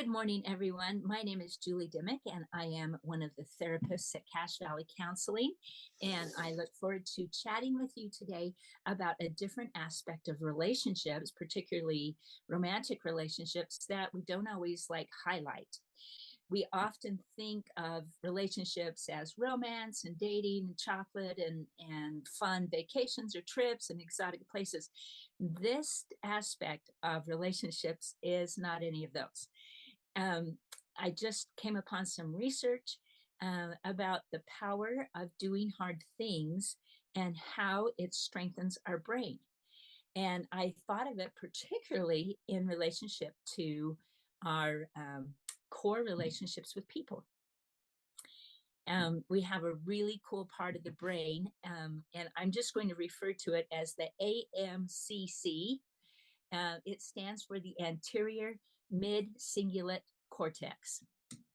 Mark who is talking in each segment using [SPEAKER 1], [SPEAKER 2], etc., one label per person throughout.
[SPEAKER 1] Good morning, everyone. My name is Julie Dimmick, and I am one of the therapists at Cache Valley Counseling. And I look forward to chatting with you today about a different aspect of relationships, particularly romantic relationships, that we don't always highlight. We often think of relationships as romance and dating and chocolate and fun vacations or trips and exotic places. This aspect of relationships is not any of those. um, I just came upon some research about the power of doing hard things and how it strengthens our brain. And I thought of it particularly in relationship to our core relationships with people. We have a really cool part of the brain, and I'm just going to refer to it as the AMCC. It stands for the anterior mid cingulate cortex.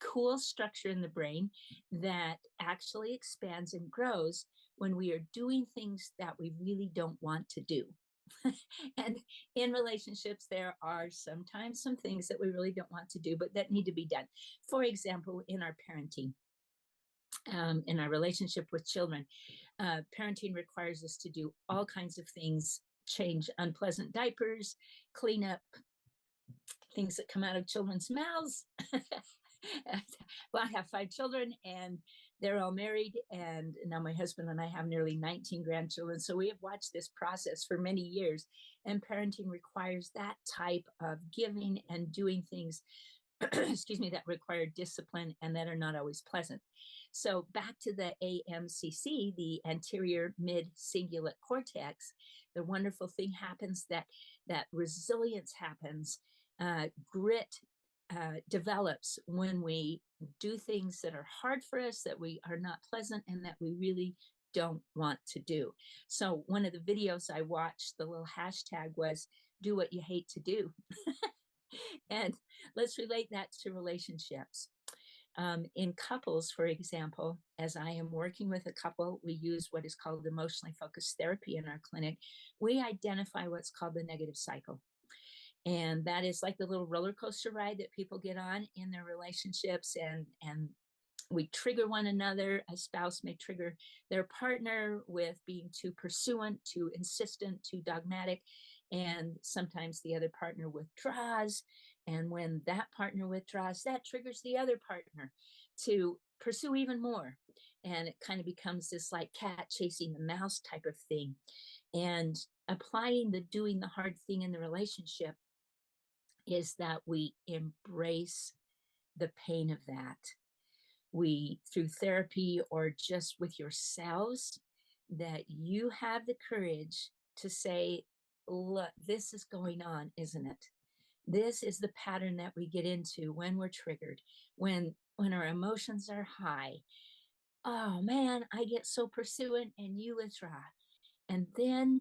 [SPEAKER 1] Cool structure in the brain that actually expands and grows when we are doing things that we really don't want to do. And in relationships, there are sometimes some things that we really don't want to do, but that need to be done. For example, in our parenting, in our relationship with children, parenting requires us to do all kinds of things: change unpleasant diapers, clean up things that come out of children's mouths. Well, I have 5 children and they're all married. And now my husband and I have nearly 19 grandchildren. So we have watched this process for many years. And parenting requires that type of giving and doing things, excuse me, that require discipline and that are not always pleasant. So back to the AMCC, the anterior mid cingulate cortex, the wonderful thing happens that resilience happens, grit develops when we do things that are hard for us, that we are not pleasant, and that we really don't want to do. So one of the videos I watched, the little hashtag was "do what you hate to do." And let's relate that to relationships. In couples, for example, as I am working with a couple, we use what is called emotionally focused therapy in our clinic. We identify what's called the negative cycle. And that is like the little roller coaster ride that people get on in their relationships. And we trigger one another. A spouse may trigger their partner with being too pursuant, too insistent, too dogmatic. And sometimes the other partner withdraws. And when that partner withdraws, that triggers the other partner to pursue even more. And it kind of becomes this like cat chasing the mouse type of thing. And applying the doing the hard thing in the relationship is that we embrace the pain of that. We, through therapy or just with yourselves, that you have the courage to say, look, this is going on, isn't it? This is the pattern that we get into when we're triggered, when our emotions are high. Oh man, I get so pursuant and you withdraw. And then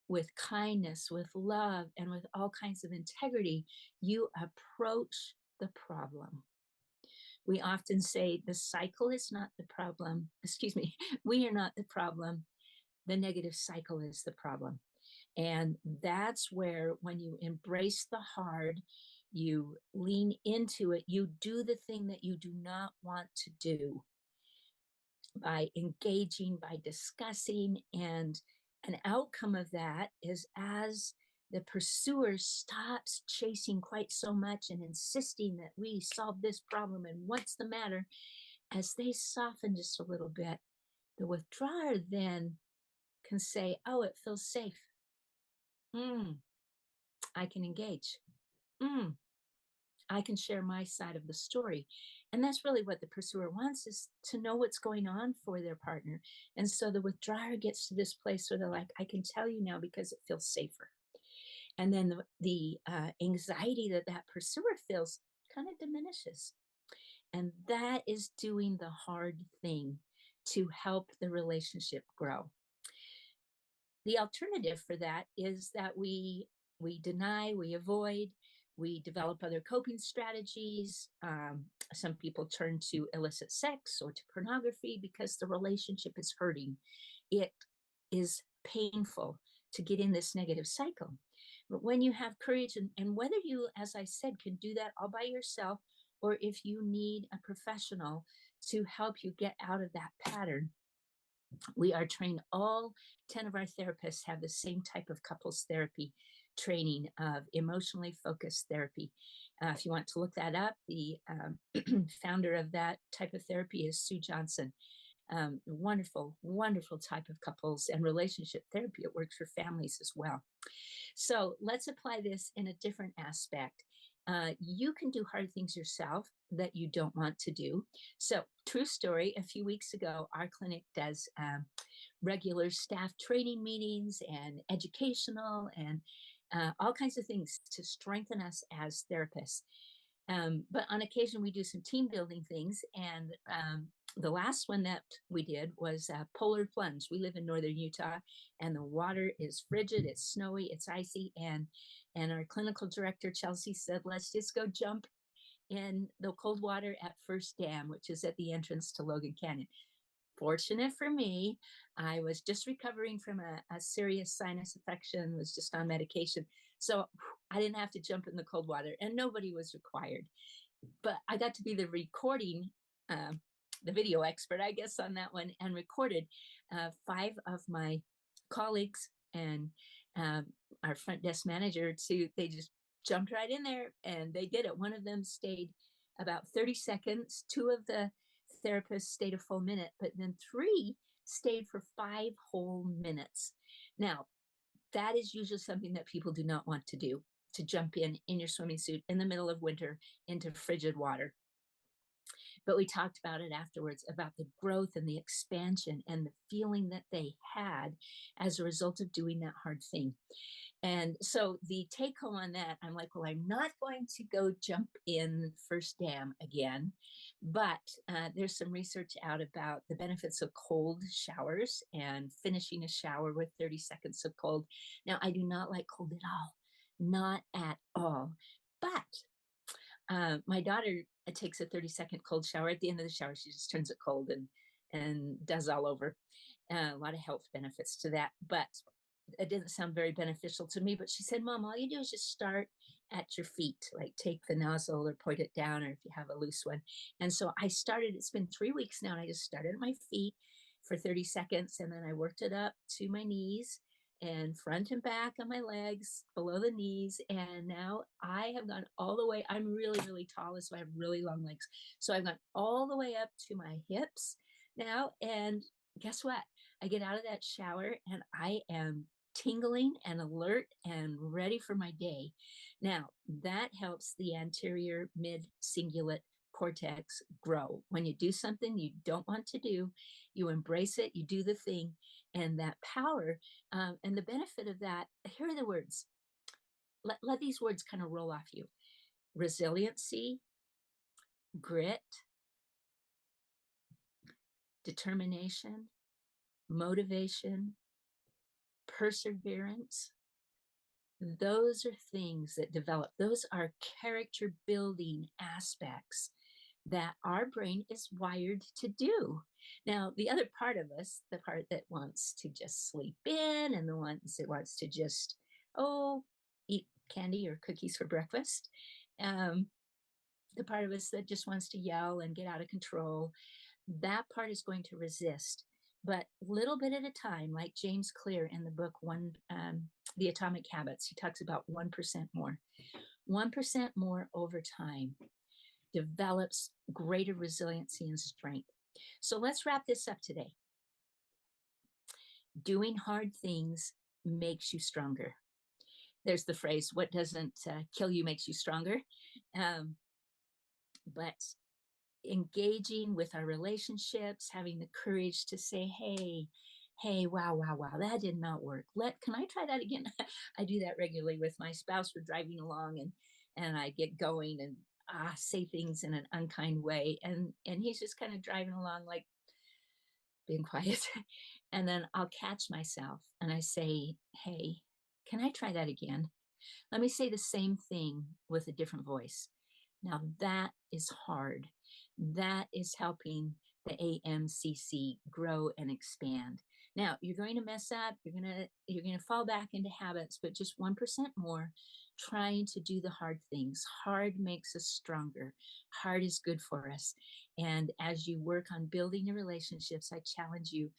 [SPEAKER 1] with kindness, with love, and with all kinds of integrity, you approach the problem. We often say the cycle is not the problem. Excuse me, we are not the problem. The negative cycle is the problem. And that's where, when you embrace the hard, you lean into it, you do the thing that you do not want to do by engaging, by discussing. And an outcome of that is, as the pursuer stops chasing quite so much and insisting that we solve this problem and what's the matter, as they soften just a little bit, the withdrawer then can say, oh, it feels safe. I can engage. I can share my side of the story. And that's really what the pursuer wants, is to know what's going on for their partner. And so the withdrawer gets to this place where they're like, I can tell you now because it feels safer. And then the anxiety that that pursuer feels kind of diminishes. And that is doing the hard thing to help the relationship grow. The alternative for that is that we deny, we avoid, we develop other coping strategies. Some people turn to illicit sex or to pornography because the relationship is hurting. It is painful to get in this negative cycle. But when you have courage, and whether you, as I said, can do that all by yourself, or if you need a professional to help you get out of that pattern, we are trained. All 10 of our therapists have the same type of couples therapy training of emotionally focused therapy. If you want to look that up, the founder of that type of therapy is Sue Johnson. Wonderful, wonderful type of couples and relationship therapy. It works for families as well. So let's apply this in a different aspect. You can do hard things yourself that you don't want to do. So, true story, a few weeks ago, our clinic does regular staff training meetings and educational and all kinds of things to strengthen us as therapists. But on occasion, we do some team building things. And the last one that we did was polar plunge. We live in northern Utah, and the water is frigid, it's snowy, it's icy. And our clinical director, Chelsea, said, let's just go jump in the cold water at First Dam, which is at the entrance to Logan Canyon. Fortunate for me, I was just recovering from a serious sinus infection, was just on medication. So I didn't have to jump in the cold water, and nobody was required. But I got to be the recording, the video expert, I guess, on that one, and recorded 5 of my colleagues and our front desk manager. They just jumped right in there, and they did it. One of them stayed about 30 seconds. 2 of the therapists stayed a full minute, but then 3 stayed for 5 whole minutes. Now, that is usually something that people do not want to do, to jump in your swimming suit in the middle of winter into frigid water. But we talked about it afterwards, about the growth and the expansion and the feeling that they had as a result of doing that hard thing. And so the take home on that, I'm like, well, I'm not going to go jump in First Dam again. But there's some research out about the benefits of cold showers and finishing a shower with 30 seconds of cold. Now, I do not like cold at all, not at all. But my daughter takes a 30-second cold shower. At the end of the shower, she just turns it cold and does all over. A lot of health benefits to that. But it didn't sound very beneficial to me. But she said, Mom, all you do is just start at your feet, like take the nozzle or point it down, or if you have a loose one. And so I started, it's been 3 weeks now, and I just started at my feet for 30 seconds. And then I worked it up to my knees and front and back on my legs, below the knees. And now I have gone all the way. I'm really, really tall, so I have really long legs. So I've gone all the way up to my hips now. And guess what? I get out of that shower and I am tingling and alert and ready for my day. Now, that helps the anterior mid cingulate cortex grow. When you do something you don't want to do, you embrace it, you do the thing, and that power and the benefit of that, here are the words. Let these words kind of roll off you. Resiliency, grit, determination, motivation, perseverance. Those are things that develop. Those are character building aspects that our brain is wired to do. Now, the other part of us, the part that wants to just sleep in and the ones that wants to just, eat candy or cookies for breakfast, the part of us that just wants to yell and get out of control, that part is going to resist. But little bit at a time, like James Clear in the book The Atomic Habits, he talks about 1% more. 1% more over time develops greater resiliency and strength. So let's wrap this up today. Doing hard things makes you stronger. There's the phrase, what doesn't kill you makes you stronger. But engaging with our relationships, having the courage to say, hey, wow, that did not work. Can I try that again? I do that regularly with my spouse. We're driving along and I get going and say things in an unkind way. And he's just kind of driving along, like being quiet. And then I'll catch myself and I say, hey, can I try that again? Let me say the same thing with a different voice. Now that is hard. That is helping the AMCC grow and expand. Now you're going to mess up, you're gonna fall back into habits, but just 1% more, trying to do the hard things. Hard makes us stronger. Hard is good for us. And as you work on building the relationships, I challenge you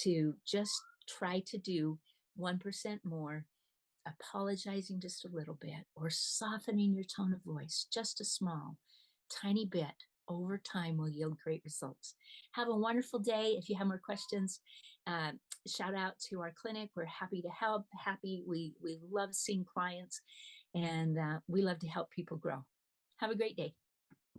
[SPEAKER 1] to just try to do 1% more, apologizing just a little bit, or softening your tone of voice just a small, tiny bit over time will yield great results. Have a wonderful day. If you have more questions, uh, shout out to our clinic. We're happy to help. Happy. We love seeing clients, and we love to help people grow. Have a great day.